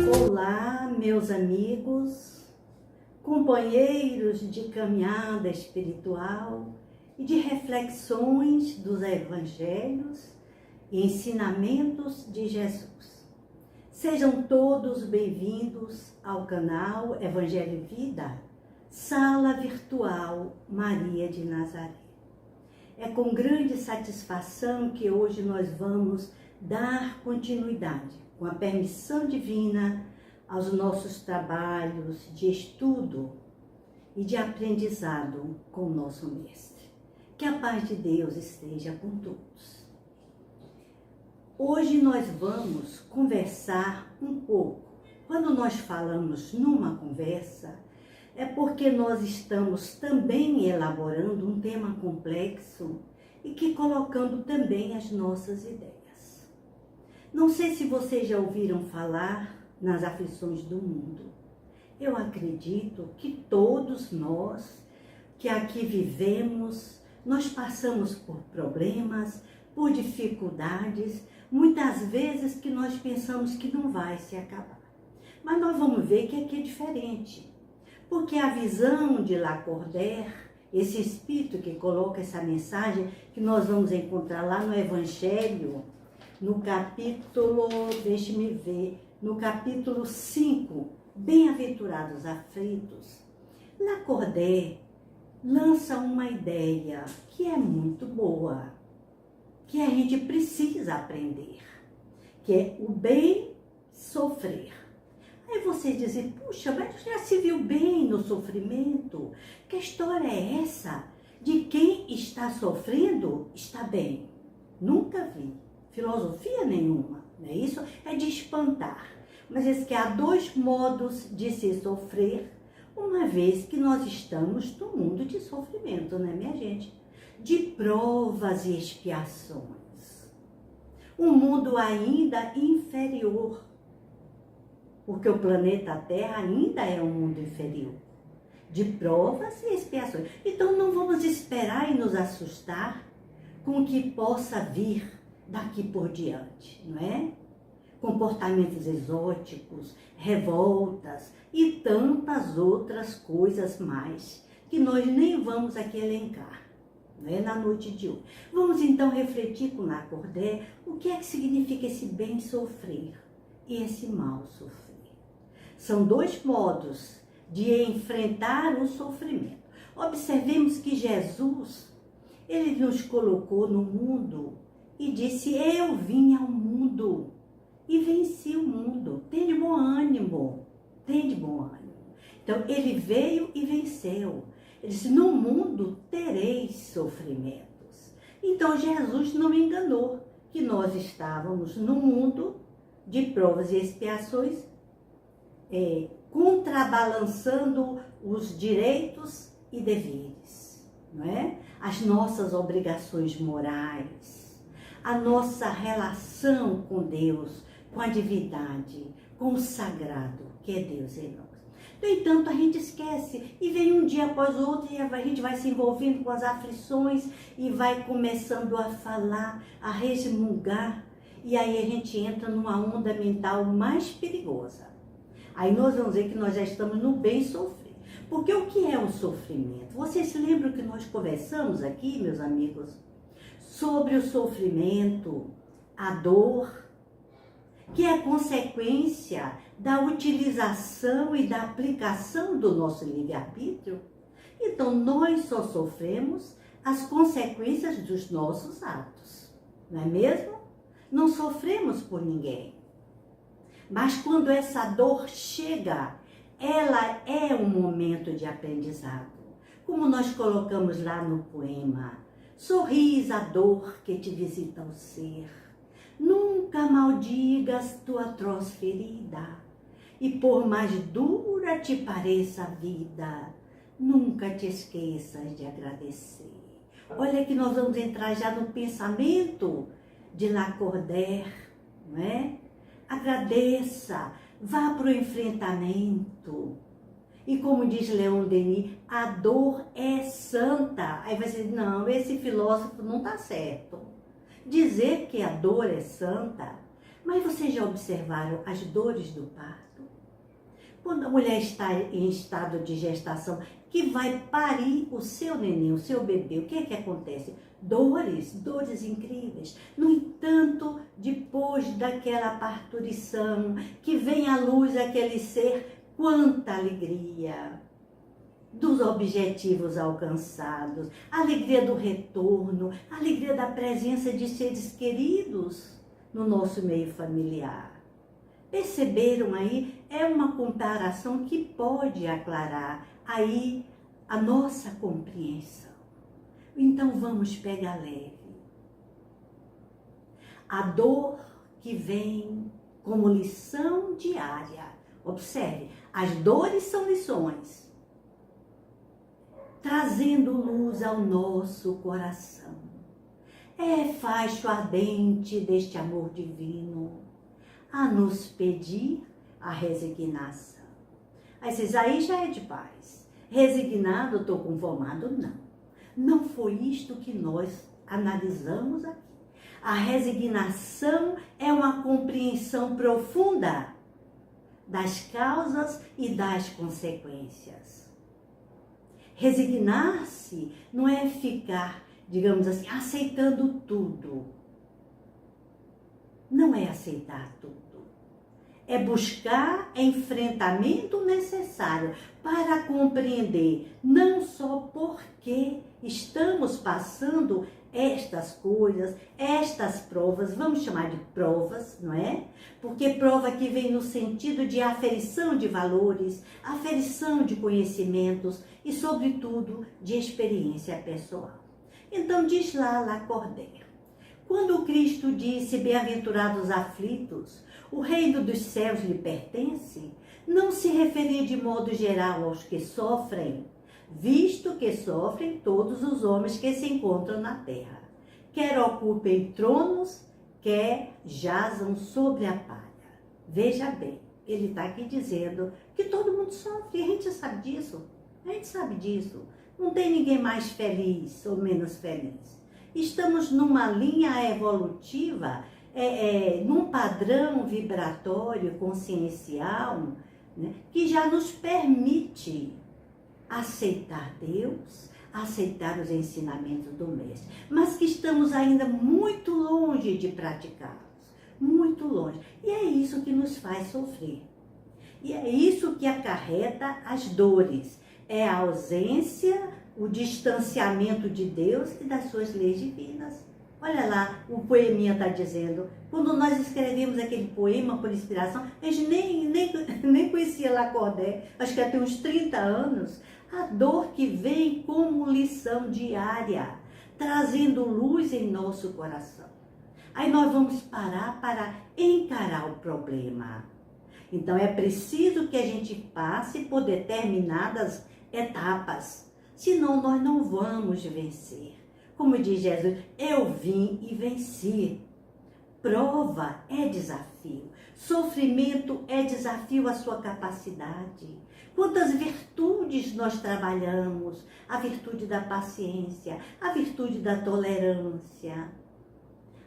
Olá, meus amigos, companheiros de caminhada espiritual e de reflexões dos evangelhos e ensinamentos de Jesus. Sejam todos bem-vindos ao canal Evangelho e Vida, Sala Virtual Maria de Nazaré. É com grande satisfação que hoje nós vamos dar continuidade, com a permissão divina, aos nossos trabalhos de estudo e de aprendizado com o nosso Mestre. Que a paz de Deus esteja com todos. Hoje nós vamos conversar um pouco. Quando nós falamos numa conversa, é porque nós estamos também elaborando um tema complexo e que colocando também as nossas ideias. Não sei se vocês já ouviram falar nas aflições do mundo. Eu acredito que todos nós que aqui vivemos, nós passamos por problemas, por dificuldades, muitas vezes que nós pensamos que não vai se acabar. Mas nós vamos ver que aqui é diferente. Porque a visão de Lacordaire, esse espírito que coloca essa mensagem, que nós vamos encontrar lá no Evangelho, no capítulo, deixe-me ver, no capítulo 5, Bem-aventurados aflitos, Lacordaire lança uma ideia que é muito boa, que a gente precisa aprender, que é o bem sofrer. Aí vocês dizem, puxa, mas já se viu bem no sofrimento? Que história é essa? De quem está sofrendo, está bem. Nunca vi filosofia nenhuma, não é isso? É de espantar. Mas diz que há dois modos de se sofrer, uma vez que nós estamos no mundo de sofrimento, né, minha gente? De provas e expiações. Um mundo ainda inferior, porque o planeta Terra ainda é um mundo inferior, de provas e expiações. Então não vamos esperar e nos assustar com o que possa vir daqui por diante, não é? Comportamentos exóticos, revoltas e tantas outras coisas mais, que nós nem vamos aqui elencar, não é, na noite de hoje. Vamos então refletir com Lacordaire o que é que significa esse bem sofrer e esse mal sofrer. São dois modos de enfrentar o sofrimento. Observemos que Jesus, ele nos colocou no mundo e disse, eu vim ao mundo e venci o mundo. Tem de bom ânimo, tem de bom ânimo. Então, ele veio e venceu. Ele disse, no mundo tereis sofrimentos. Então, Jesus não me enganou, que nós estávamos no mundo de provas e expiações, contrabalançando os direitos e deveres, não é? As nossas obrigações morais, a nossa relação com Deus, com a divindade, com o sagrado, que é Deus em nós. No entanto, a gente esquece e vem um dia após o outro e a gente vai se envolvendo com as aflições e vai começando a falar, a resmungar, e aí a gente entra numa onda mental mais perigosa. Aí nós vamos ver que nós já estamos no bem sofrer. Porque o que é o sofrimento? Vocês se lembram que nós conversamos aqui, meus amigos, sobre o sofrimento, a dor, que é consequência da utilização e da aplicação do nosso livre-arbítrio? Então, nós só sofremos as consequências dos nossos atos, não é mesmo? Não sofremos por ninguém. Mas quando essa dor chega, ela é um momento de aprendizado. Como nós colocamos lá no poema, sorris a dor que te visita o ser. Nunca maldigas tua atroz ferida, e por mais dura te pareça a vida, nunca te esqueças de agradecer. Olha que nós vamos entrar já no pensamento de Lacordaire, não é? Agradeça, vá para o enfrentamento. E como diz Leon Denis, a dor é santa. Aí vai dizer, não, esse filósofo não está certo. Dizer que a dor é santa Mas vocês já observaram as dores do parto? Quando a mulher está em estado de gestação, que vai parir o seu neném, o seu bebê, o que é que acontece? Dores incríveis. No entanto, depois daquela parturição, que vem à luz aquele ser, quanta alegria dos objetivos alcançados, a alegria do retorno, a alegria da presença de seres queridos no nosso meio familiar. Perceberam aí? É uma comparação que pode aclarar aí a nossa compreensão. Então vamos pegar leve. A dor que vem como lição diária. Observe, as dores são lições, trazendo luz ao nosso coração. É faixo ardente deste amor divino a nos pedir a resignação. Aí vocês, aí já é de paz. Resignado, estou conformado? Não. Não foi isto que nós analisamos aqui. A resignação é uma compreensão profunda das causas e das consequências. Resignar-se não é ficar, digamos assim, aceitando tudo. Não é aceitar tudo. É buscar enfrentamento necessário para compreender não só por que estamos passando estas coisas, estas provas, vamos chamar de provas, não é? Porque prova que vem no sentido de aferição de valores, aferição de conhecimentos e, sobretudo, de experiência pessoal. Então, diz lá Lacordaire, quando Cristo disse, bem-aventurados os aflitos, o reino dos céus lhe pertence, não se referia de modo geral aos que sofrem, visto que sofrem todos os homens que se encontram na terra, quer ocupem tronos, quer jazam sobre a palha. Veja bem, ele está aqui dizendo que todo mundo sofre, e a gente sabe disso, não tem ninguém mais feliz ou menos feliz. Estamos numa linha evolutiva, num padrão vibratório, consciencial, né, que já nos permite aceitar Deus, aceitar os ensinamentos do Mestre, mas que estamos ainda muito longe de praticá-los, muito longe. E é isso que nos faz sofrer. E é isso que acarreta as dores. É a ausência, o distanciamento de Deus e das suas leis divinas. Olha lá, o poeminha está dizendo, quando nós escrevemos aquele poema por inspiração, a gente nem conhecia Lacordaire, acho que até uns 30 anos, a dor que vem como lição diária, trazendo luz em nosso coração. Aí nós vamos parar para encarar o problema. Então é preciso que a gente passe por determinadas etapas, senão nós não vamos vencer. Como diz Jesus, eu vim e venci. Prova é desafio, sofrimento é desafio à sua capacidade. Quantas virtudes nós trabalhamos, a virtude da paciência, a virtude da tolerância,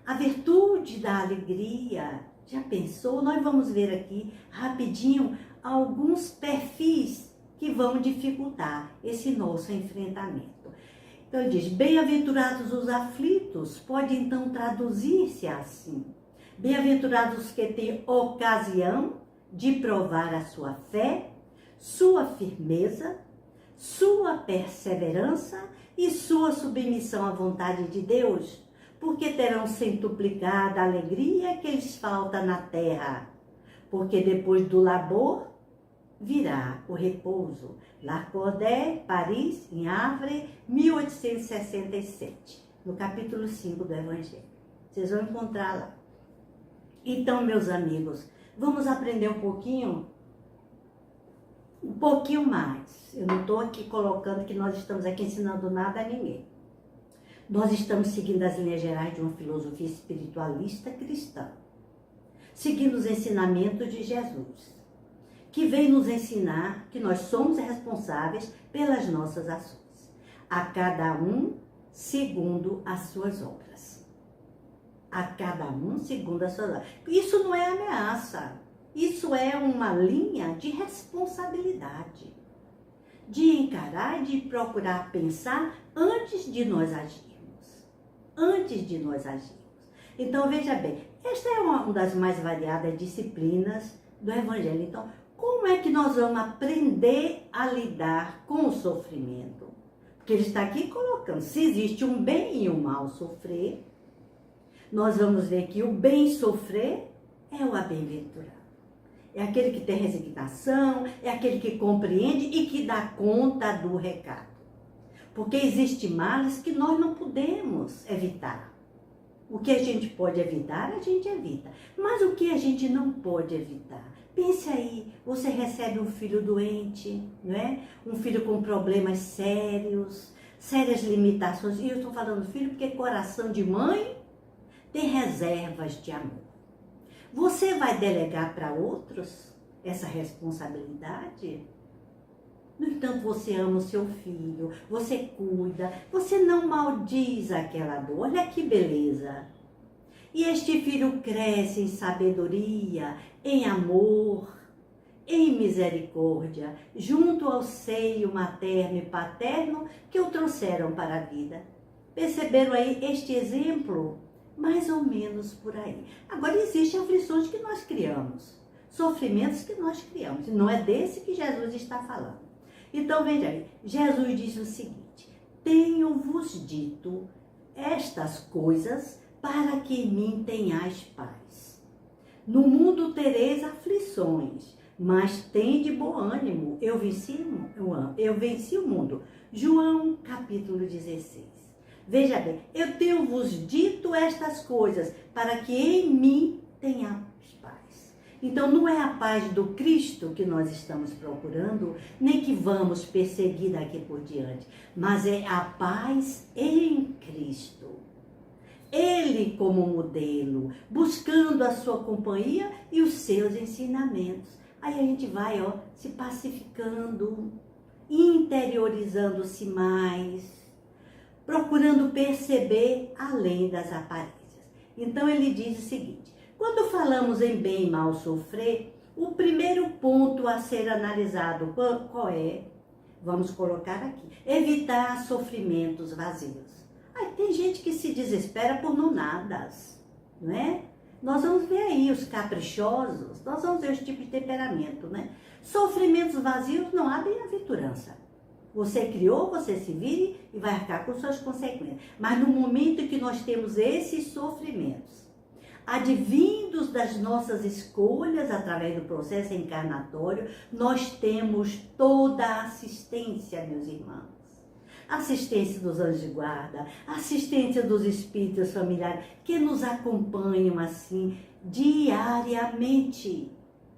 a virtude da alegria. Já pensou? Nós vamos ver aqui rapidinho alguns perfis que vão dificultar esse nosso enfrentamento. Então ele diz, bem-aventurados os aflitos, pode então traduzir-se assim. Bem-aventurados que têm ocasião de provar a sua fé, sua firmeza, sua perseverança e sua submissão à vontade de Deus, porque terão centuplicada a alegria que lhes falta na terra, porque depois do labor virá o repouso. Lacordaire, Paris, em Havre, 1867, no capítulo 5 do Evangelho. Vocês vão encontrar lá. Então, meus amigos, vamos aprender um pouquinho mais. Eu não estou aqui colocando que nós estamos aqui ensinando nada a ninguém. Nós estamos seguindo as linhas gerais de uma filosofia espiritualista cristã, seguindo os ensinamentos de Jesus, que vem nos ensinar que nós somos responsáveis pelas nossas ações, a cada um segundo as suas obras. a cada um segundo a sua obra. Isso não é ameaça, isso é uma linha de responsabilidade, de encarar e de procurar pensar antes de nós agirmos. Antes de nós agirmos. Então, veja bem, esta é uma das mais variadas disciplinas do Evangelho. Então, como é que nós vamos aprender a lidar com o sofrimento? Porque ele está aqui colocando, se existe um bem e um mal sofrer, nós vamos ver que o bem sofrer é o bem-aventurado. É aquele que tem resignação, é aquele que compreende e que dá conta do recado. Porque existem males que nós não podemos evitar. O que a gente pode evitar, a gente evita. Mas o que a gente não pode evitar? Pense aí, você recebe um filho doente, não é? Um filho com problemas sérios, sérias limitações. E eu estou falando filho porque coração de mãe tem reservas de amor. Você vai delegar para outros essa responsabilidade? No entanto, você ama o seu filho, você cuida, você não maldiz aquela dor. Olha que beleza! E este filho cresce em sabedoria, em amor, em misericórdia, junto ao seio materno e paterno que o trouxeram para a vida. Perceberam aí este exemplo? Mais ou menos por aí. Agora, existem aflições que nós criamos, sofrimentos que nós criamos. Não é desse que Jesus está falando. Então, veja aí, Jesus diz o seguinte: tenho-vos dito estas coisas para que em mim tenhais paz. No mundo tereis aflições, mas tende bom ânimo, eu venci o mundo. João capítulo 16. Veja bem, eu tenho-vos dito estas coisas para que em mim tenhais paz. Então, não é a paz do Cristo que nós estamos procurando, nem que vamos perseguir daqui por diante, mas é a paz em Cristo. Ele como modelo, buscando a sua companhia e os seus ensinamentos. Aí a gente vai, se pacificando, interiorizando-se mais, procurando perceber além das aparências. Então, ele diz o seguinte: quando falamos em bem e mal sofrer, o primeiro ponto a ser analisado qual é? Vamos colocar aqui: evitar sofrimentos vazios. Tem gente que se desespera por não nadas, não é? Nós vamos ver aí os caprichosos, nós vamos ver os tipos de temperamento, né? Sofrimentos vazios não há bem-aventurança. Você criou, você se vire e vai arcar com suas consequências. Mas no momento que nós temos esses sofrimentos, advindos das nossas escolhas através do processo encarnatório, nós temos toda a assistência, meus irmãos. Assistência dos anjos de guarda, assistência dos espíritos familiares, que nos acompanham assim diariamente.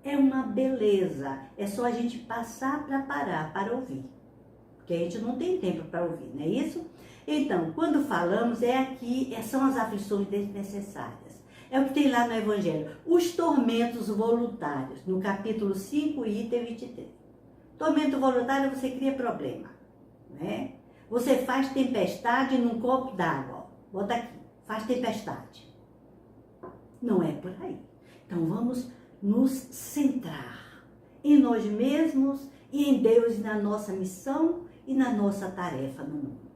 É uma beleza, é só a gente passar para parar, para ouvir. Porque a gente não tem tempo para ouvir, não é isso? Então, quando falamos, são as aflições desnecessárias. É o que tem lá no Evangelho. Os tormentos voluntários, no capítulo 5, item 23. Tormento voluntário, você cria problema, né? Você faz tempestade num copo d'água. Bota aqui, faz tempestade. Não é por aí. Então, vamos nos centrar em nós mesmos e em Deus, na nossa missão e na nossa tarefa no mundo.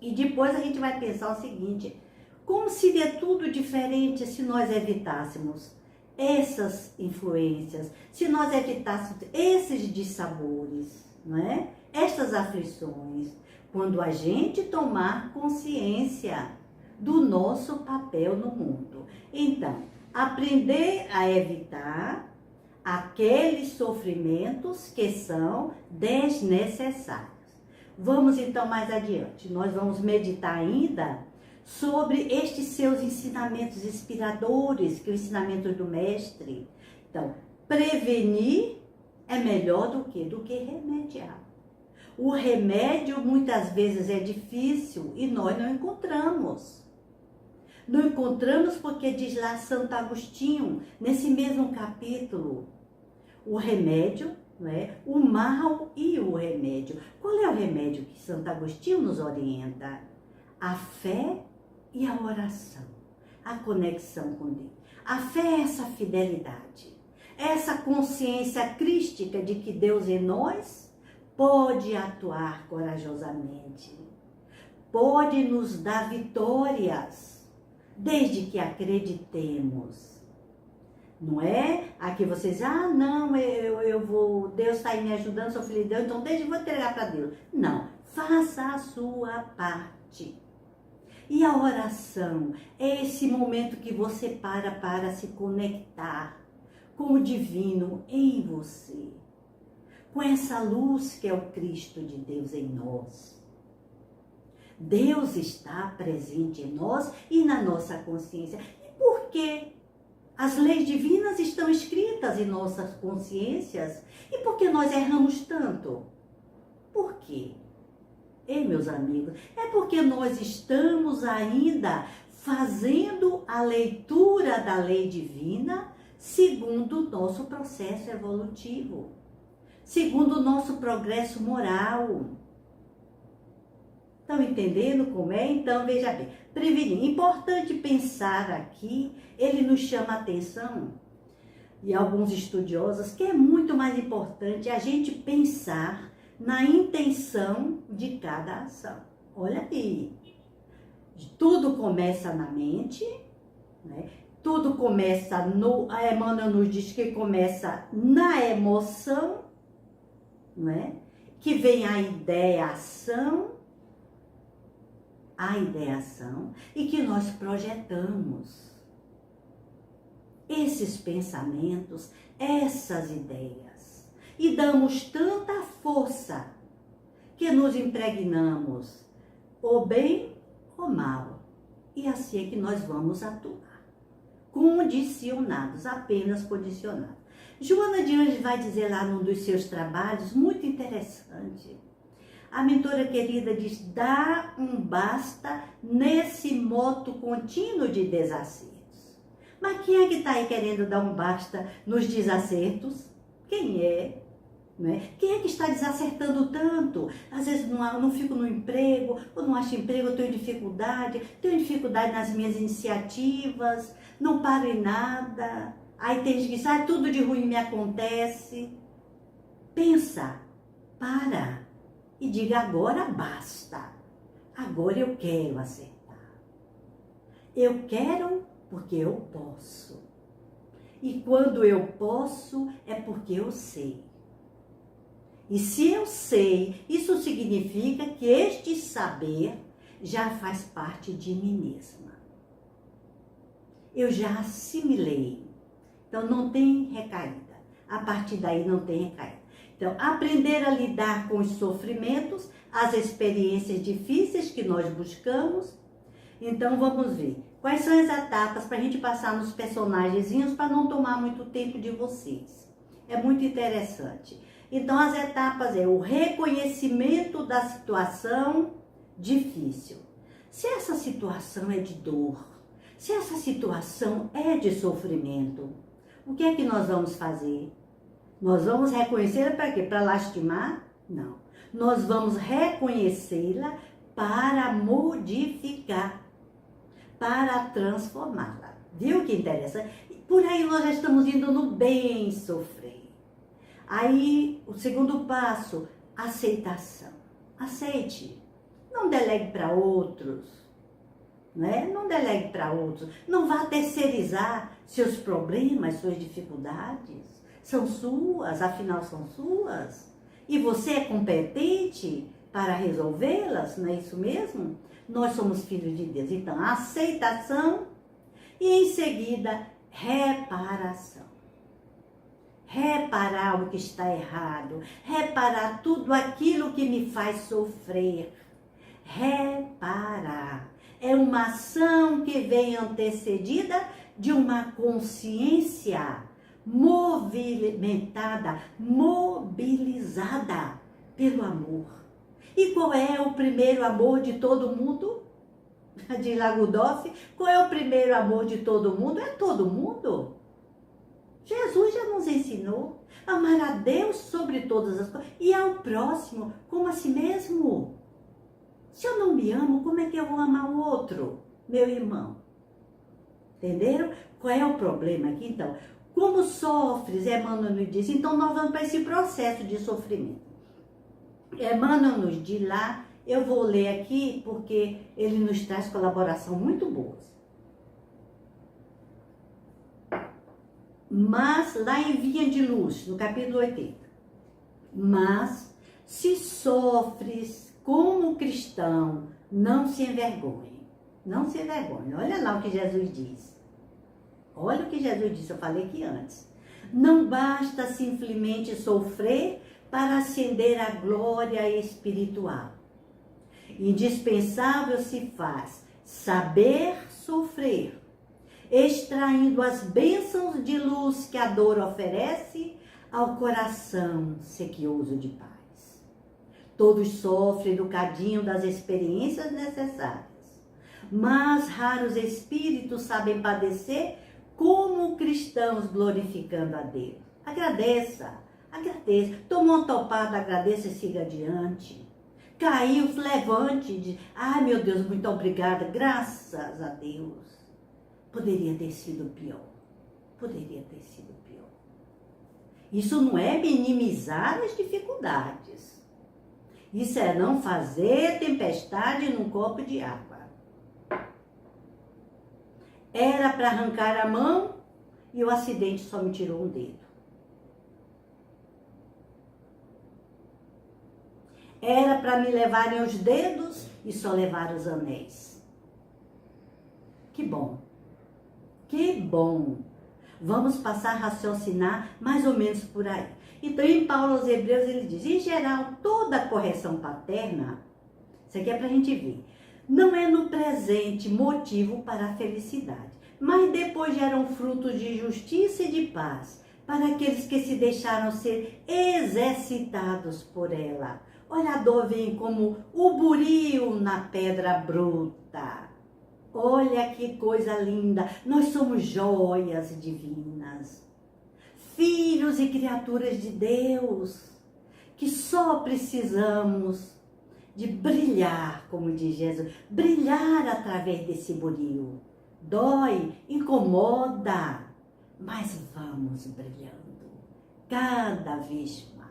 E depois a gente vai pensar o seguinte: como seria tudo diferente se nós evitássemos essas influências, se nós evitássemos esses dissabores, não é? Estas aflições, quando a gente tomar consciência do nosso papel no mundo. Então, aprender a evitar aqueles sofrimentos que são desnecessários. Vamos então mais adiante. Nós vamos meditar ainda sobre estes seus ensinamentos inspiradores, que é o ensinamento do mestre. Então, prevenir é melhor do que remediar. O remédio muitas vezes é difícil e nós não encontramos. Não encontramos porque diz lá Santo Agostinho, nesse mesmo capítulo, o remédio, não é? O mal e o remédio. Qual é o remédio que Santo Agostinho nos orienta? A fé e a oração. a conexão com Deus. A fé é essa fidelidade, essa consciência crística de que Deus em nós pode atuar corajosamente, pode nos dar vitórias, desde que acreditemos. Não é aqui vocês, não, eu vou, Deus está aí me ajudando, sou filho de Deus, então desde vou entregar para Deus. Não, faça a sua parte. E a oração é esse momento que você para se conectar com o divino em você, com essa luz que é o Cristo de Deus em nós. Deus está presente em nós e na nossa consciência. E por que as leis divinas estão escritas em nossas consciências? E por que nós erramos tanto? Por quê? Meus amigos, é porque nós estamos ainda fazendo a leitura da lei divina segundo o nosso processo evolutivo, segundo o nosso progresso moral. Estão entendendo como é? Então, veja bem, prevenir. Importante pensar aqui, ele nos chama a atenção, e alguns estudiosos, que é muito mais importante a gente pensar na intenção de cada ação. Olha aí, tudo começa na mente, né? Tudo começa a Emmanuel nos diz que começa na emoção, né? Que vem a ideação, e que nós projetamos esses pensamentos, essas ideias. E damos tanta força que nos impregnamos, ou bem ou mal. E assim é que nós vamos atuar. Condicionados, apenas condicionados. Joana de Anjos vai dizer lá num dos seus trabalhos, muito interessante. A mentora querida diz, dá um basta nesse moto contínuo de desacertos. Mas quem é que está aí querendo dar um basta nos desacertos? Quem é? Né? Quem é que está desacertando tanto? Às vezes não fico no emprego, ou não acho emprego, eu tenho dificuldade nas minhas iniciativas, não paro em nada. Aí tem gente que diz, tudo de ruim me acontece. Pensa, para e diga, agora basta. Agora eu quero acertar. Eu quero porque eu posso. E quando eu posso, é porque eu sei. E se eu sei, isso significa que este saber já faz parte de mim mesma. Eu já assimilei. Então não tem recaída. A partir daí não tem recaída. Então, aprender a lidar com os sofrimentos, as experiências difíceis que nós buscamos. Então vamos ver. Quais são as etapas para a gente passar nos personagenzinhos para não tomar muito tempo de vocês. É muito interessante. Então, as etapas é o reconhecimento da situação difícil. Se essa situação é de dor, se essa situação é de sofrimento, o que é que nós vamos fazer? Nós vamos reconhecê-la para quê? Para lastimar? Não. Nós vamos reconhecê-la para modificar, para transformá-la. Viu que interessante? Por aí nós já estamos indo no bem sofrer. Aí, o segundo passo, aceitação. Aceite. Não delegue para outros. Né? Não delegue para outros. Não vá terceirizar seus problemas, suas dificuldades. São suas, afinal são suas. E você é competente para resolvê-las, não é isso mesmo? Nós somos filhos de Deus. Então, aceitação e, em seguida, reparação. Reparar o que está errado, reparar tudo aquilo que me faz sofrer. Reparar. É uma ação que vem antecedida de uma consciência movimentada, mobilizada pelo amor. E qual é o primeiro amor de todo mundo? De Lagudolf, qual é o primeiro amor de todo mundo? É todo mundo. Jesus já nos ensinou a amar a Deus sobre todas as coisas e ao próximo como a si mesmo. Se eu não me amo, como é que eu vou amar o outro, meu irmão? Entenderam? Qual é o problema aqui? Então, como sofres, Emmanuel nos diz, então nós vamos para esse processo de sofrimento. Emmanuel nos diz lá, eu vou ler aqui porque ele nos traz colaboração muito boa. Mas, lá em Vinha de Luz, no capítulo 80, mas se sofres como cristão, não se envergonhe. Não se envergonhe. Olha lá o que Jesus diz. Olha o que Jesus disse, eu falei aqui antes. Não basta simplesmente sofrer para ascender à glória espiritual. Indispensável se faz saber sofrer, extraindo as bênçãos de luz que a dor oferece ao coração sequioso de paz. Todos sofrem no cadinho das experiências necessárias, mas raros espíritos sabem padecer como cristãos glorificando a Deus. Agradeça. Tomou uma topada, agradeça e siga adiante. Caiu, levante. Ai, meu Deus, muito obrigada. Graças a Deus. Poderia ter sido pior. Isso não é minimizar as dificuldades. Isso é não fazer tempestade num copo de água. Era para arrancar a mão e o acidente só me tirou um dedo. Era para me levarem os dedos e só levar os anéis. Que bom. Vamos passar a raciocinar mais ou menos por aí. Então, em Paulo aos Hebreus, ele diz, em geral, toda correção paterna, isso aqui é para a gente ver, não é no presente motivo para a felicidade, mas depois geram frutos de justiça e de paz para aqueles que se deixaram ser exercitados por ela. Olha, a dor vem como o buril na pedra bruta. Olha que coisa linda. Nós somos joias divinas, filhos e criaturas de Deus, que só precisamos de brilhar, como diz Jesus, brilhar através desse buril. Dói, incomoda, mas vamos brilhando cada vez mais.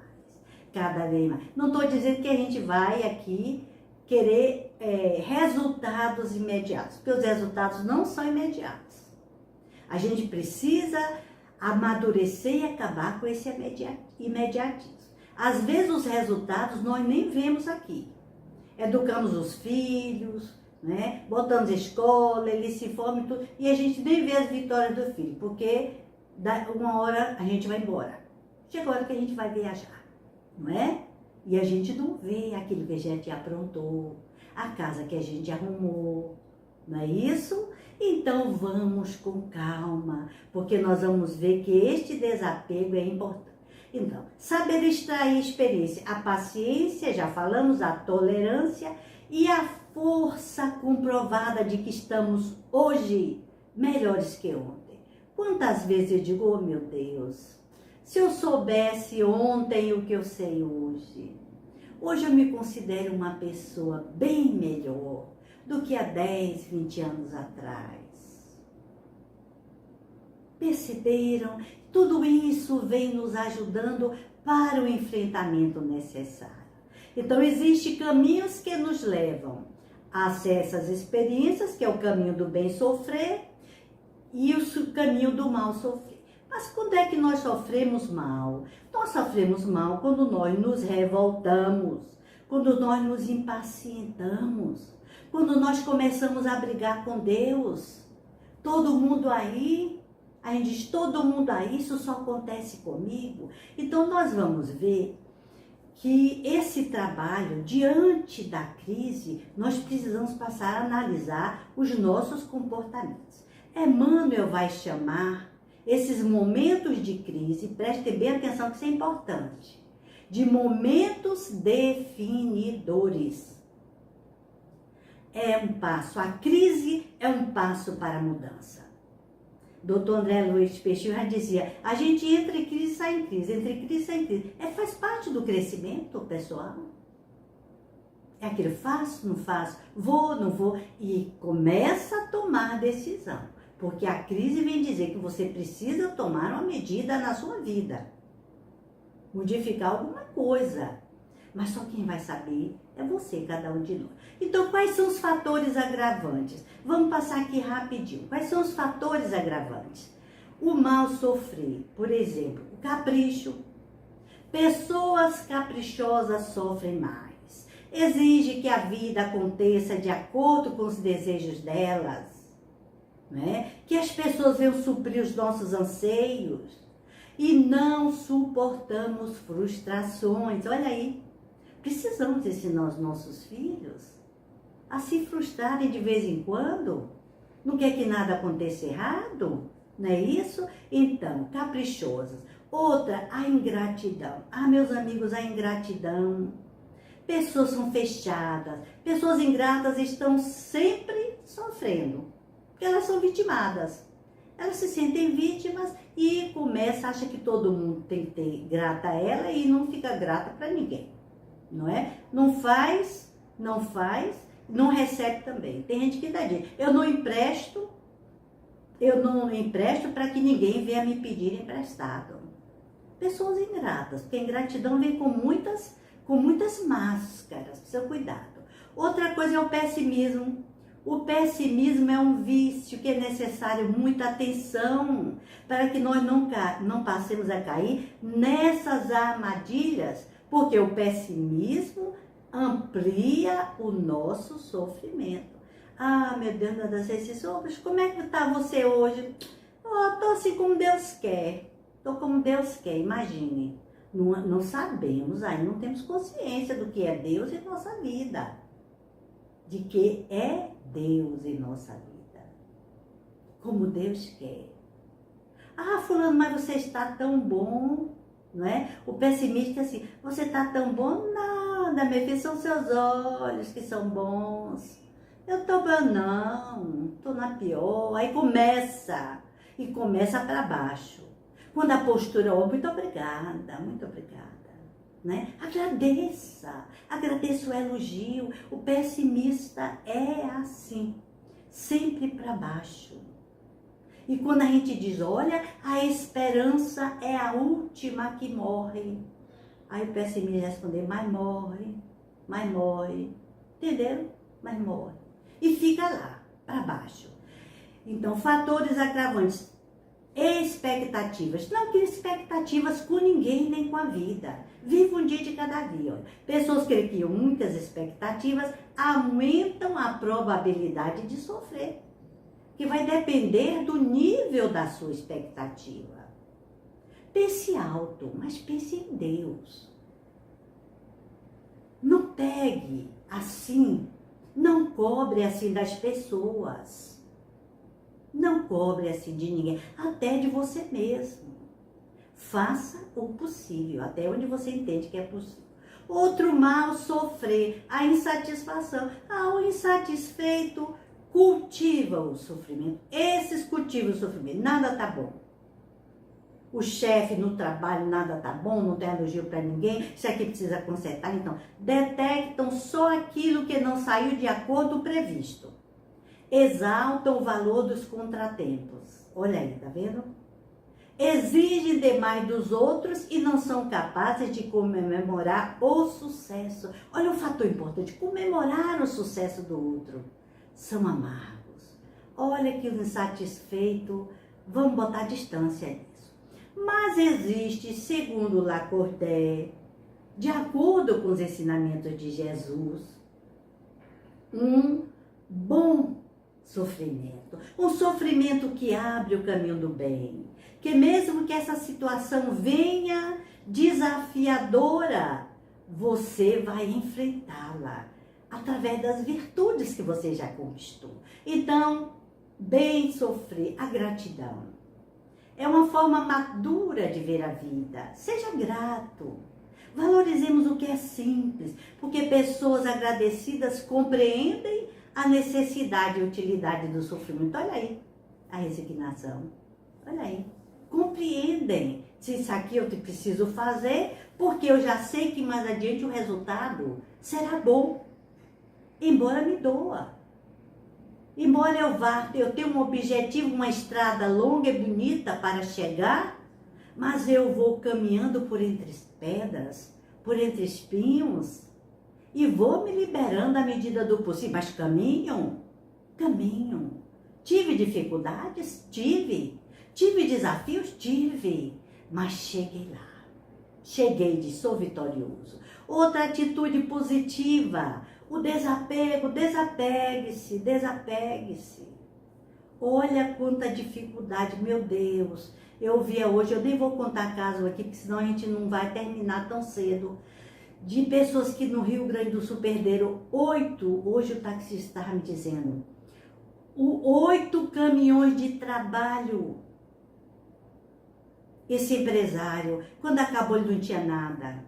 Não estou dizendo que a gente vai aqui querer resultados imediatos, porque os resultados não são imediatos. A gente precisa amadurecer e acabar com esse imediatismo. Às vezes os resultados nós nem vemos aqui. Educamos os filhos, né? Botamos escola, eles se formam e tudo, e a gente nem vê as vitórias do filho, porque uma hora a gente vai embora. Chega a hora que a gente vai viajar, não é? E a gente não vê aquilo que a gente aprontou, a casa que a gente arrumou, não é isso? Então vamos com calma, porque nós vamos ver que este desapego é importante. Então, saber extrair experiência, a paciência, já falamos, a tolerância e a força comprovada de que estamos hoje melhores que ontem. Quantas vezes eu digo, oh meu Deus, se eu soubesse ontem o que eu sei hoje, hoje eu me considero uma pessoa bem melhor do que há 10, 20 anos atrás. Perceberam? Tudo isso vem nos ajudando para o enfrentamento necessário. Então, existem caminhos que nos levam a essas experiências, que é o caminho do bem sofrer e o caminho do mal sofrer. Mas quando é que nós sofremos mal? Nós sofremos mal quando nós nos revoltamos, quando nós nos impacientamos, quando nós começamos a brigar com Deus. Todo mundo aí, a gente diz, todo mundo aí, isso só acontece comigo. Então nós vamos ver que esse trabalho, diante da crise, nós precisamos passar a analisar os nossos comportamentos. Emmanuel vai chamar esses momentos de crise, preste bem atenção que isso é importante, de momentos definidores. É um passo, a crise é um passo para a mudança. Dr. André Luiz Peixinho já dizia, a gente entra em crise e sai em crise, entra em crise e sai em crise. Faz parte do crescimento pessoal. É aquilo, faço, não faço, vou, não vou, e começa a tomar decisão. Porque a crise vem dizer que você precisa tomar uma medida na sua vida. Modificar alguma coisa. Mas só quem vai saber é você, cada um de nós. Então, quais são os fatores agravantes? Vamos passar aqui rapidinho. Quais são os fatores agravantes? O mal sofrer, por exemplo, o capricho. Pessoas caprichosas sofrem mais. Exige que a vida aconteça de acordo com os desejos delas, né? Que as pessoas venham suprir os nossos anseios. E não suportamos frustrações. Olha aí, precisamos ensinar os nossos filhos a se frustrarem de vez em quando. Não quer que nada aconteça errado? Não é isso? Então, caprichosas. Outra, a ingratidão. Ah, meus amigos, a ingratidão. Pessoas são fechadas. Pessoas ingratas estão sempre sofrendo. Porque elas são vitimadas. Elas se sentem vítimas e acham que todo mundo tem que ter grata a ela e não fica grata para ninguém. Não é? Não faz, não recebe também. Tem gente que dá dinheiro. Eu não empresto para que ninguém venha me pedir emprestado. Pessoas ingratas, porque a ingratidão vem com muitas máscaras, precisa cuidado. Outra coisa é o pessimismo. O pessimismo é um vício que é necessário muita atenção para que nós não passemos a cair nessas armadilhas, porque o pessimismo amplia o nosso sofrimento. Ah, meu Deus, nada sei se sofres. Como é que está você hoje? Oh, tô assim como Deus quer. Tô como Deus quer, imagine. Não sabemos, aí não temos consciência do que é Deus em nossa vida. De que é Deus em nossa vida. Como Deus quer. Ah, fulano, mas você está tão bom, não é? O pessimista é assim, você está tão bom? Nada, meu filho, são seus olhos que são bons. Eu estou bem, não, estou na pior. Aí começa para baixo. Quando a postura, oh, muito obrigada, né? Agradeça o elogio. O pessimista é assim, sempre para baixo. E quando a gente diz, olha, a esperança é a última que morre. Aí o pessimista responde, mas morre, entenderam? Mas morre. E fica lá, para baixo. Então, fatores agravantes. Expectativas. Não crie expectativas com ninguém nem com a vida. Viva um dia de cada dia. Pessoas que criam muitas expectativas aumentam a probabilidade de sofrer. Que vai depender do nível da sua expectativa. Pense alto, mas pense em Deus. Não pegue assim, não cobre assim das pessoas. Não cobre assim de ninguém, até de você mesmo. Faça o possível, até onde você entende que é possível. Outro mal, sofrer, a insatisfação. O insatisfeito cultiva o sofrimento. Esses cultivam o sofrimento. Nada tá bom. O chefe no trabalho, nada tá bom, não tem elogio para ninguém, isso aqui precisa consertar. Então, detectam só aquilo que não saiu de acordo com o previsto. Exaltam o valor dos contratempos. Olha aí, tá vendo? Exigem demais dos outros e não são capazes de comemorar o sucesso. Olha o fator importante, comemorar o sucesso do outro. São amargos. Olha que o insatisfeito, vamos botar distância nisso. Mas existe, segundo Lacordaire, de acordo com os ensinamentos de Jesus, um bom sofrimento. Um sofrimento que abre o caminho do bem. Que mesmo que essa situação venha desafiadora, você vai enfrentá-la através das virtudes que você já conquistou. Então, bem sofrer, a gratidão. É uma forma madura de ver a vida. Seja grato. Valorizemos o que é simples, porque pessoas agradecidas compreendem a necessidade e utilidade do sofrimento. Olha aí, a resignação. Olha aí. Compreendem se isso aqui eu preciso fazer, porque eu já sei que mais adiante o resultado será bom, embora me doa. Embora eu tenha um objetivo, uma estrada longa e bonita para chegar, mas eu vou caminhando por entre pedras, por entre espinhos, e vou me liberando à medida do possível. Mas caminho. Tive dificuldades? Tive. Tive desafios? Tive. Mas cheguei lá. Cheguei de sou vitorioso. Outra atitude positiva, o desapego, desapegue-se. Olha quanta dificuldade, meu Deus. Eu via hoje, eu nem vou contar caso aqui, porque senão a gente não vai terminar tão cedo, de pessoas que no Rio Grande do Sul perderam 8, hoje o taxista estava me dizendo, 8 caminhões de trabalho. Esse empresário, quando acabou ele não tinha nada.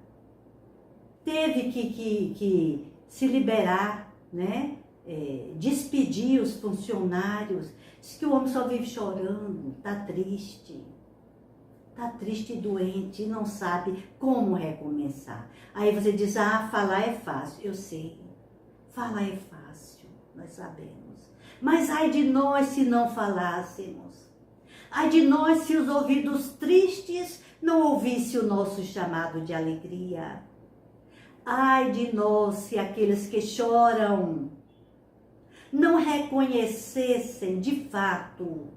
Teve que se liberar, né? Despedir os funcionários. Diz que o homem só vive chorando, tá triste e doente, e não sabe como recomeçar. Aí você diz, falar é fácil. Eu sei, falar é fácil, nós sabemos. Mas ai de nós se não falássemos. Ai de nós se os ouvidos tristes não ouvissem o nosso chamado de alegria. Ai de nós se aqueles que choram não reconhecessem de fato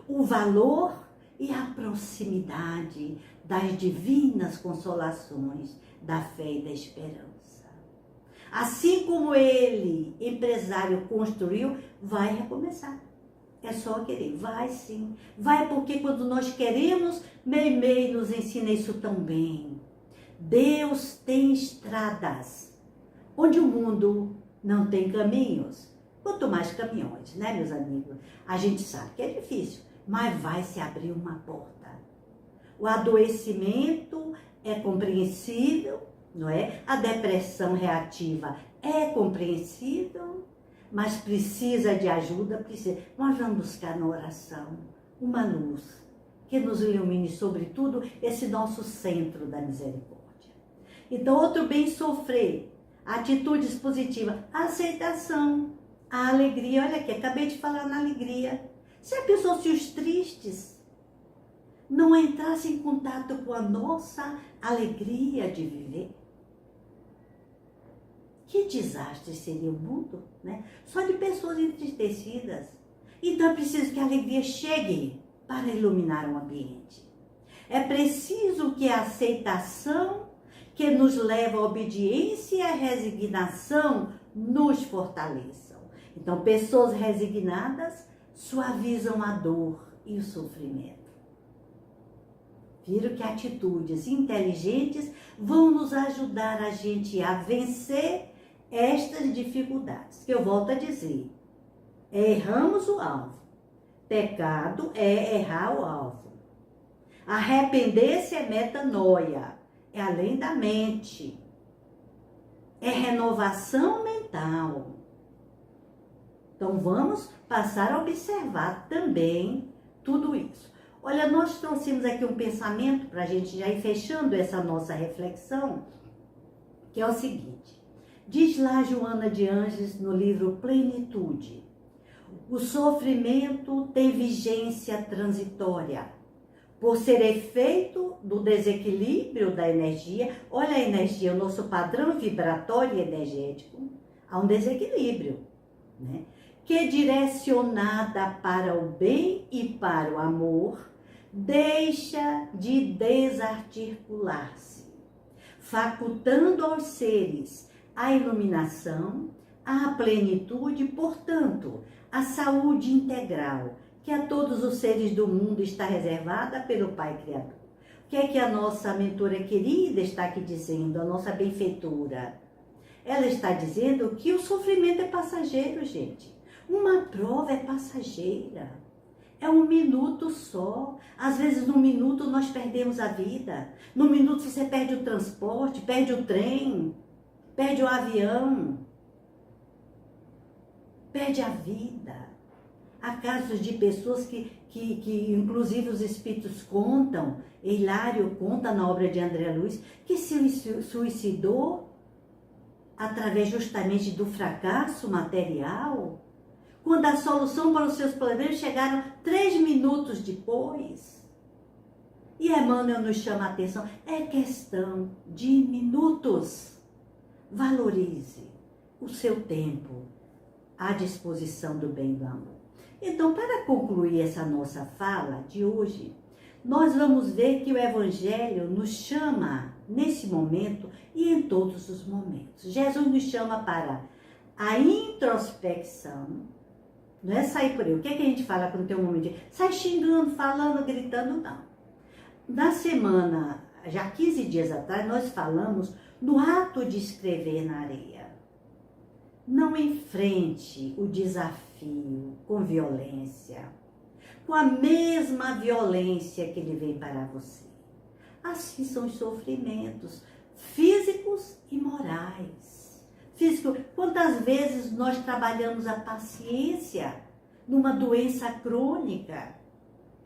o valor e a proximidade das divinas consolações da fé e da esperança. Assim como ele, empresário, construiu, vai recomeçar. É só querer, vai sim. Vai porque quando nós queremos, Meimei nos ensina isso tão bem. Deus tem estradas, onde o mundo não tem caminhos. Quanto mais caminhões, né, meus amigos? A gente sabe que é difícil, mas vai se abrir uma porta. O adoecimento é compreensível, não é? A depressão reativa é compreensível, mas precisa de ajuda, precisa. Nós vamos buscar na oração uma luz que nos ilumine, sobretudo, esse nosso centro da misericórdia. Então, outro bem sofrer, atitudes positivas, a aceitação, a alegria. Olha aqui, acabei de falar na alegria. Se a pessoa, se os tristes não entrassem em contato com a nossa alegria de viver, que desastre seria o mundo, né? Só de pessoas entristecidas. Então é preciso que a alegria chegue para iluminar o ambiente. É preciso que a aceitação, que nos leva à obediência e à resignação, nos fortaleçam. Então, pessoas resignadas suavizam a dor e o sofrimento. Viram que atitudes inteligentes vão nos ajudar a gente a vencer estas dificuldades. Eu volto a dizer, erramos o alvo. Pecado é errar o alvo. Arrepender-se é metanoia, é além da mente. É renovação mental. Então vamos passar a observar também tudo isso. Olha, nós trouxemos aqui um pensamento para a gente já ir fechando essa nossa reflexão, que é o seguinte. Diz lá Joana de Ângeles no livro Plenitude: o sofrimento tem vigência transitória, por ser efeito do desequilíbrio da energia. Olha a energia, o nosso padrão vibratório e energético, há um desequilíbrio, né? Que direcionada para o bem e para o amor, deixa de desarticular-se, facultando aos seres a iluminação, a plenitude, portanto, a saúde integral, que a todos os seres do mundo está reservada pelo Pai Criador. O que é que a nossa mentora querida está aqui dizendo, a nossa benfeitora? Ela está dizendo que o sofrimento é passageiro, gente. Uma prova é passageira. É um minuto só. Às vezes, num minuto, nós perdemos a vida. Num minuto, você perde o transporte, perde o trem, perde o avião, perde a vida. Há casos de pessoas que inclusive, os espíritos contam, Hilário conta na obra de André Luiz, que se suicidou através justamente do fracasso material. quando a solução para os seus problemas chegaram 3 minutos depois. E Emmanuel nos chama a atenção, é questão de minutos. Valorize o seu tempo à disposição do bem e do amor. Então, para concluir essa nossa fala de hoje, nós vamos ver que o Evangelho nos chama nesse momento e em todos os momentos. Jesus nos chama para a introspecção, não é sair por aí. O que é que a gente fala quando tem um momento de sai xingando, falando, gritando? Não. Na semana, já 15 dias atrás, nós falamos no ato de escrever na areia. Não enfrente o desafio com violência, com a mesma violência que ele vem para você. Assim são os sofrimentos físicos e morais. Físico, quantas vezes nós trabalhamos a paciência numa doença crônica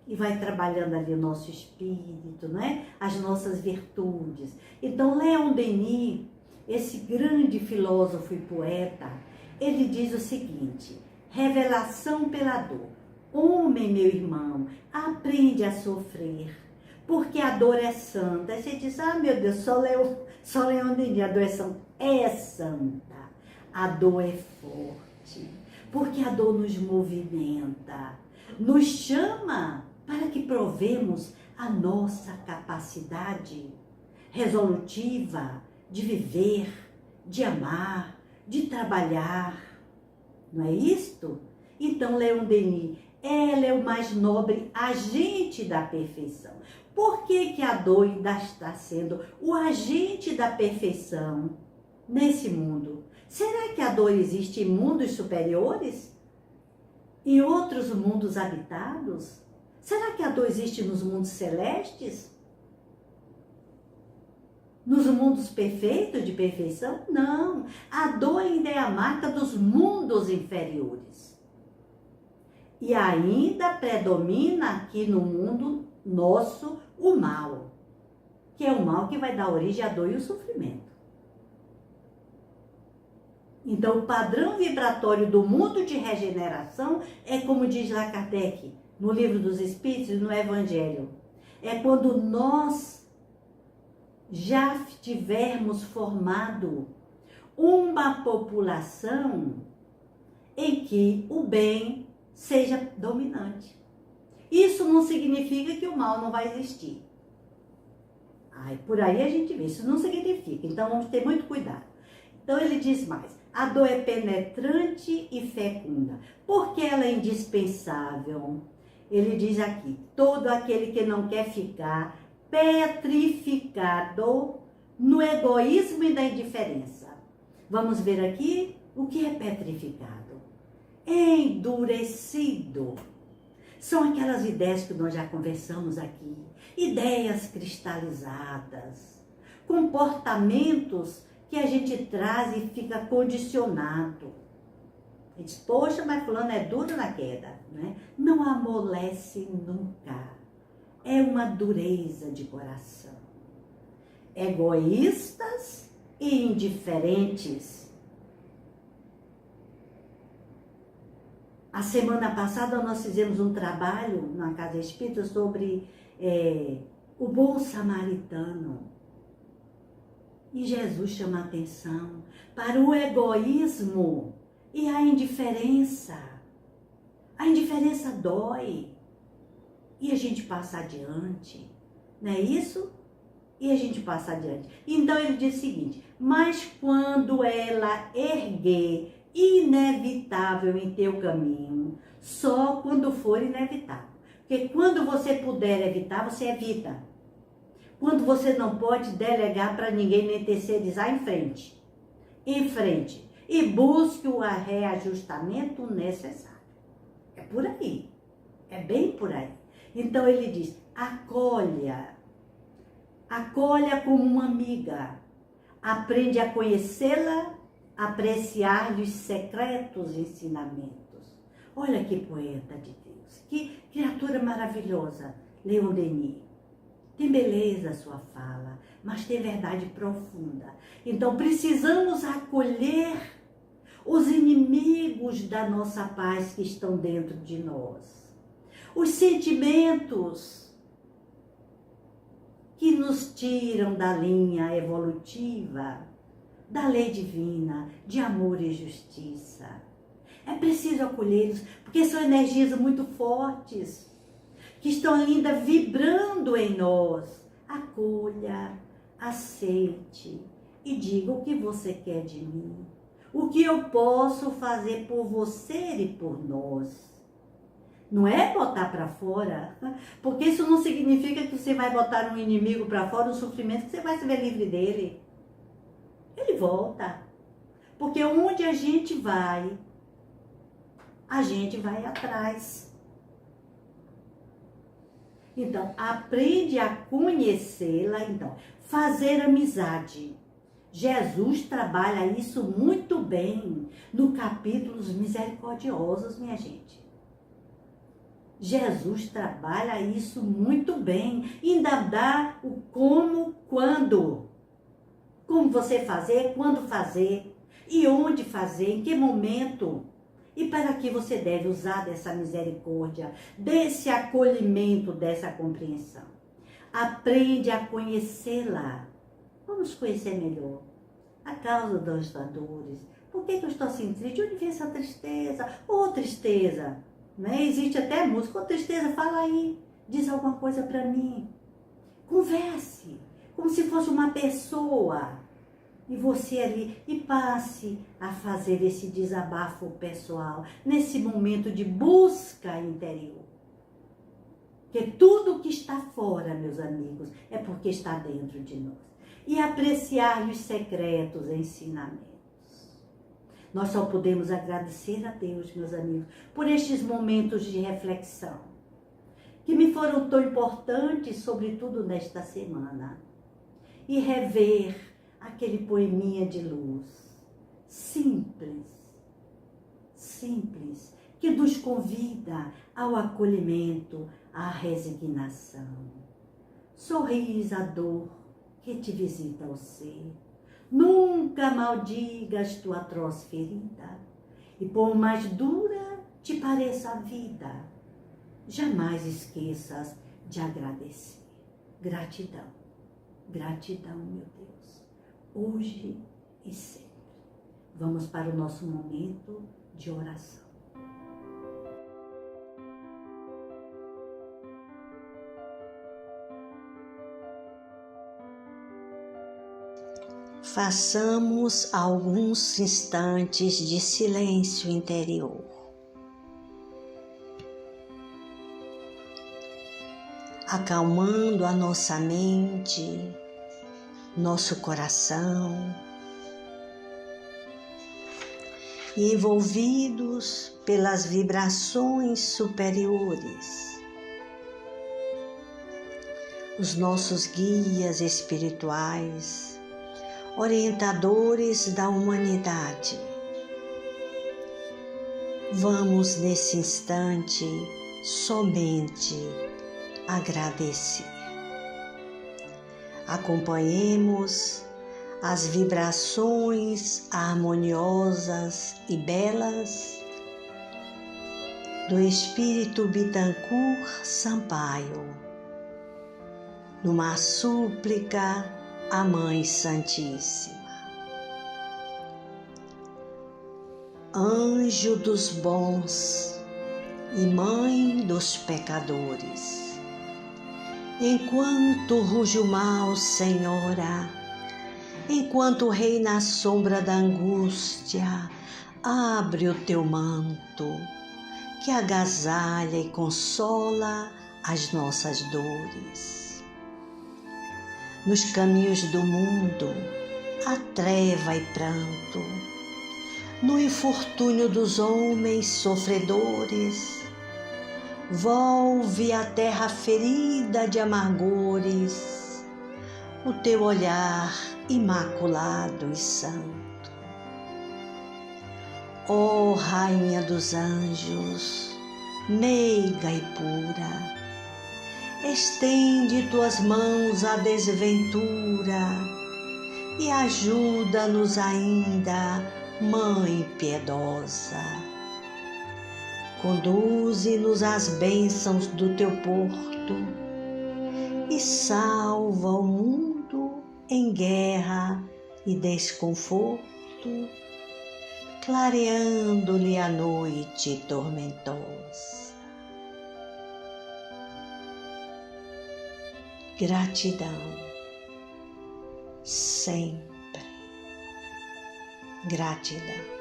e vai trabalhando ali o nosso espírito, né? As nossas virtudes. Então, Leon Denis, esse grande filósofo e poeta, ele diz o seguinte: revelação pela dor. Homem, meu irmão, aprende a sofrer, porque a dor é santa. Aí você diz, ah, meu Deus, só Leon Denis, a dor é santa. É santa. A dor é forte, porque a dor nos movimenta, nos chama para que provemos a nossa capacidade resolutiva de viver, de amar, de trabalhar. Não é isto? Então, Leon Denis, ela é o mais nobre agente da perfeição. Por que a dor ainda está sendo o agente da perfeição nesse mundo? Será que a dor existe em mundos superiores? Em outros mundos habitados? Será que a dor existe nos mundos celestes? Nos mundos perfeitos, de perfeição? Não. A dor ainda é a marca dos mundos inferiores. E ainda predomina aqui no mundo nosso o mal, que é o mal que vai dar origem à dor e ao sofrimento. Então, o padrão vibratório do mundo de regeneração é como diz lá Kardec, no Livro dos Espíritos e no Evangelho. É quando nós já tivermos formado uma população em que o bem seja dominante. Isso não significa que o mal não vai existir. Por aí a gente vê, isso não significa. Então vamos ter muito cuidado. Então ele diz mais, a dor é penetrante e fecunda. Por que ela é indispensável? Ele diz aqui, todo aquele que não quer ficar petrificado no egoísmo e na indiferença. Vamos ver aqui o que é petrificado. Endurecido. São aquelas ideias que nós já conversamos aqui. Ideias cristalizadas. Comportamentos que a gente traz e fica condicionado. A gente diz, poxa, mas fulano é duro na queda. Né? Não amolece nunca. É uma dureza de coração. Egoístas e indiferentes. A semana passada nós fizemos um trabalho na Casa Espírita sobre o bom samaritano. E Jesus chama a atenção para o egoísmo e a indiferença. A indiferença dói. E a gente passa adiante. Não é isso? E a gente passa adiante. Então ele diz o seguinte, mas quando ela erguer inevitável em teu caminho, só quando for inevitável. Porque quando você puder evitar, você evita. Quando você não pode delegar para ninguém nem terceirizar, em frente. Em frente. E busque o reajustamento necessário. É por aí. É bem por aí. Então ele diz, acolha. Acolha como uma amiga. Aprende a conhecê-la, apreciar-lhe os secretos ensinamentos. Olha que poeta de Deus. Que criatura maravilhosa, Leon Denis. Tem beleza a sua fala, mas tem verdade profunda. Então precisamos acolher os inimigos da nossa paz que estão dentro de nós, os sentimentos que nos tiram da linha evolutiva, da lei divina, de amor e justiça. É preciso acolhê-los, porque são energias muito fortes, que estão ainda vibrando em nós. Acolha, aceite e diga o que você quer de mim. O que eu posso fazer por você e por nós. Não é botar para fora, porque isso não significa que você vai botar um inimigo para fora, um sofrimento, que você vai se ver livre dele. Ele volta. Porque onde a gente vai atrás. Então, aprende a conhecê-la, então, fazer amizade. Jesus trabalha isso muito bem no capítulo dos misericordiosos, minha gente. Jesus trabalha isso muito bem, ainda dá o como, quando. Como você fazer, quando fazer, e onde fazer, em que momento. E para que você deve usar dessa misericórdia, desse acolhimento, dessa compreensão. Aprende a conhecê-la. Vamos conhecer melhor a causa das dores. Por que eu estou assim triste? De onde vem essa tristeza? Ô, tristeza! Né? Existe até música. Ô, tristeza, fala aí. Diz alguma coisa para mim. Converse. Como se fosse uma pessoa. E você ali. E passe a fazer esse desabafo pessoal. Nesse momento de busca interior. Porque tudo que está fora, meus amigos, é porque está dentro de nós. E apreciar os secretos ensinamentos. Nós só podemos agradecer a Deus, meus amigos, por estes momentos de reflexão, que me foram tão importantes, sobretudo nesta semana. E rever aquele poeminha de luz, simples, que nos convida ao acolhimento, à resignação. Sorris a dor que te visita ao ser. Nunca maldigas tua atroz ferida, e por mais dura te pareça a vida, jamais esqueças de agradecer. Gratidão, gratidão, meu Deus, hoje e sempre. Vamos para o nosso momento de oração. Façamos alguns instantes de silêncio interior. Acalmando a nossa mente, nosso coração, e envolvidos pelas vibrações superiores. Os nossos guias espirituais, orientadores da humanidade. Vamos nesse instante somente agradecer. Acompanhemos as vibrações harmoniosas e belas do Espírito Bittencourt Sampaio, numa súplica à Mãe Santíssima. Anjo dos bons e Mãe dos pecadores, enquanto ruge o mal, Senhora, enquanto reina a sombra da angústia, abre o teu manto, que agasalha e consola as nossas dores. Nos caminhos do mundo, há treva e pranto. No infortúnio dos homens sofredores, volve a terra ferida de amargores, o teu olhar imaculado e santo. Ó Rainha dos anjos, meiga e pura, estende tuas mãos à desventura e ajuda-nos ainda Mãe piedosa, conduze-nos às bênçãos do teu porto e salva o mundo em guerra e desconforto, clareando-lhe a noite tormentosa. Gratidão, sempre gratidão.